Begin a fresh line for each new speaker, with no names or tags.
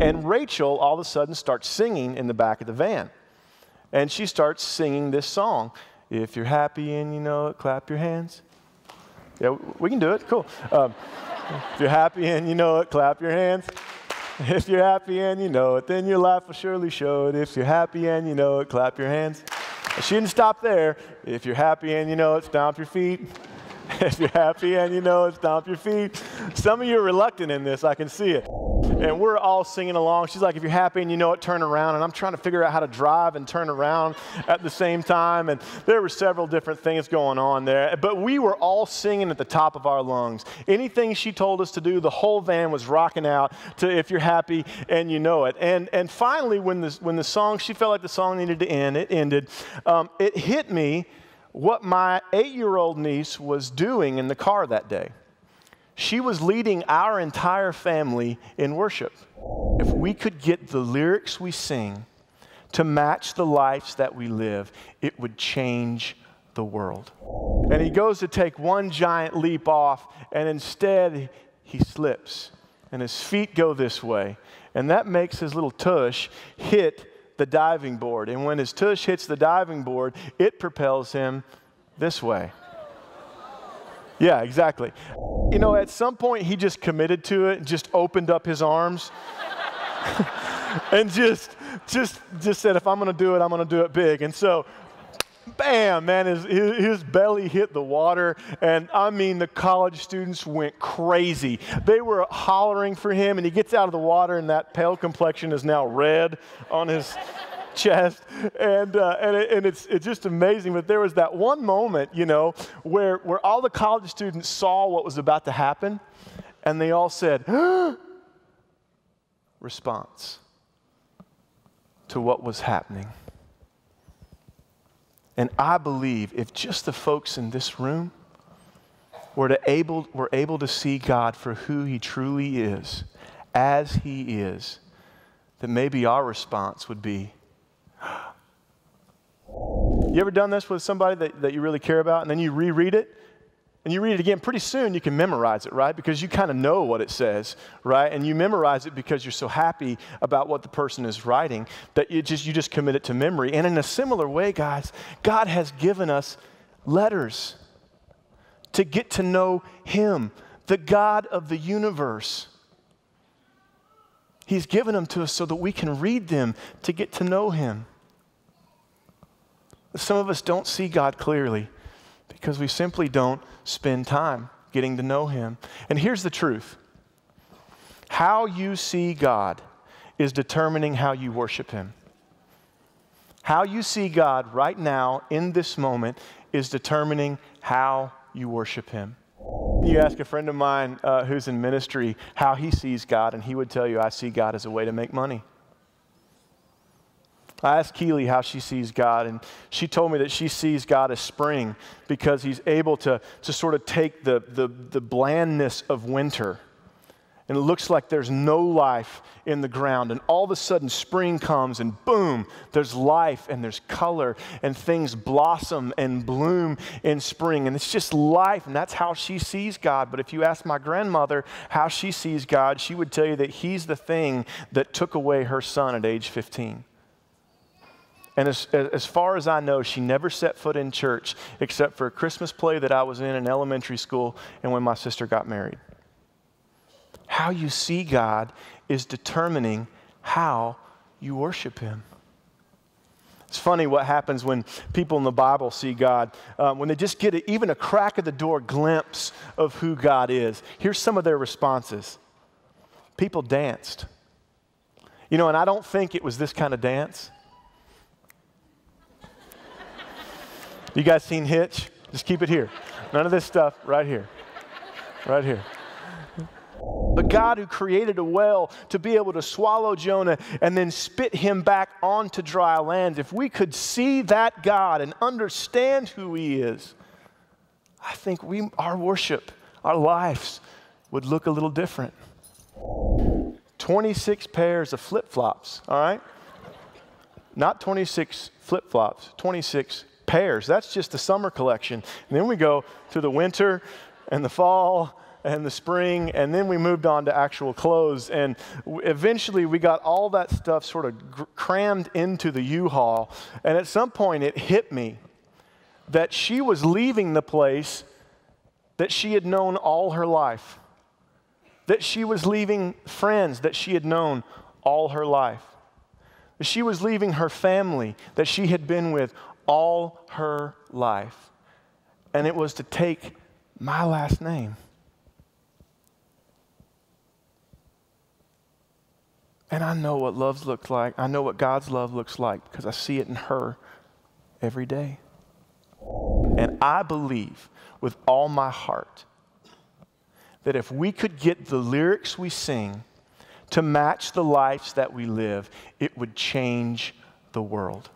And Rachel all of a sudden starts singing in the back of the van. And she starts singing this song. If you're happy and you know it, clap your hands. Yeah, we can do it. Cool. If you're happy and you know it, clap your hands. If you're happy and you know it, then your life will surely show it. If you're happy and you know it, clap your hands. She didn't stop there. If you're happy and you know it, stomp your feet. If you're happy and you know it, stomp your feet. Some of you are reluctant in this. I can see it. And we're all singing along. She's like, if you're happy and you know it, turn around. And I'm trying to figure out how to drive and turn around at the same time. And there were several different things going on there. But we were all singing at the top of our lungs. Anything she told us to do, the whole van was rocking out to if you're happy and you know it. And finally, when the song, she felt like the song needed to end, it ended. It hit me what my 8-year-old niece was doing in the car that day. She was leading our entire family in worship. If we could get the lyrics we sing to match the lives that we live, it would change the world. And he goes to take one giant leap off, and instead he slips, and his feet go this way. And that makes his little tush hit the diving board. And when his tush hits the diving board, it propels him this way. Yeah, exactly. You know, at some point he just committed to it and just opened up his arms and just said, if I'm going to do it, I'm going to do it big. And so, bam, man, his belly hit the water. And I mean, the college students went crazy. They were hollering for him, and he gets out of the water, and that pale complexion is now red on his chest, and it's just amazing. But there was that one moment, you know, where all the college students saw what was about to happen, and they all said, response to what was happening. And I believe if just the folks in this room were able to see God for who He truly is, as He is, that maybe our response would be, you ever done this with somebody that you really care about, and then you reread it, and you read it again? Pretty soon you can memorize it, right? Because you kind of know what it says, right? And you memorize it because you're so happy about what the person is writing that you just commit it to memory. And in a similar way, guys, God has given us letters to get to know Him, the God of the universe. He's given them to us so that we can read them to get to know Him. Some of us don't see God clearly because we simply don't spend time getting to know Him. And here's the truth. How you see God is determining how you worship Him. How you see God right now in this moment is determining how you worship Him. You ask a friend of mine who's in ministry how he sees God, and he would tell you, I see God as a way to make money. I asked Keely how she sees God, and she told me that she sees God as spring because He's able to sort of take the blandness of winter, and it looks like there's no life in the ground, and all of a sudden spring comes, and boom, there's life, and there's color, and things blossom and bloom in spring, and it's just life, and that's how she sees God. But if you ask my grandmother how she sees God, she would tell you that He's the thing that took away her son at age 15. And as far as I know, she never set foot in church except for a Christmas play that I was in elementary school and when my sister got married. How you see God is determining how you worship Him. It's funny what happens when people in the Bible see God. When they just get even a crack of the door glimpse of who God is. Here's some of their responses. People danced. You know, and I don't think it was this kind of dance. You guys seen Hitch? Just keep it here. None of this stuff right here. Right here. The God who created a whale to be able to swallow Jonah and then spit him back onto dry land. If we could see that God and understand who He is, I think our worship, our lives would look a little different. 26 pairs of flip-flops, all right? Not 26 flip-flops, 26 pairs. That's just the summer collection. And then we go to the winter and the fall and the spring, and then we moved on to actual clothes. And eventually we got all that stuff sort of crammed into the U-Haul. And at some point it hit me that she was leaving the place that she had known all her life. That she was leaving friends that she had known all her life. That she was leaving her family that she had been with all her life. And it was to take my last name. And I know what love looks like. I know what God's love looks like because I see it in her every day. And I believe with all my heart that if we could get the lyrics we sing to match the lives that we live, it would change the world.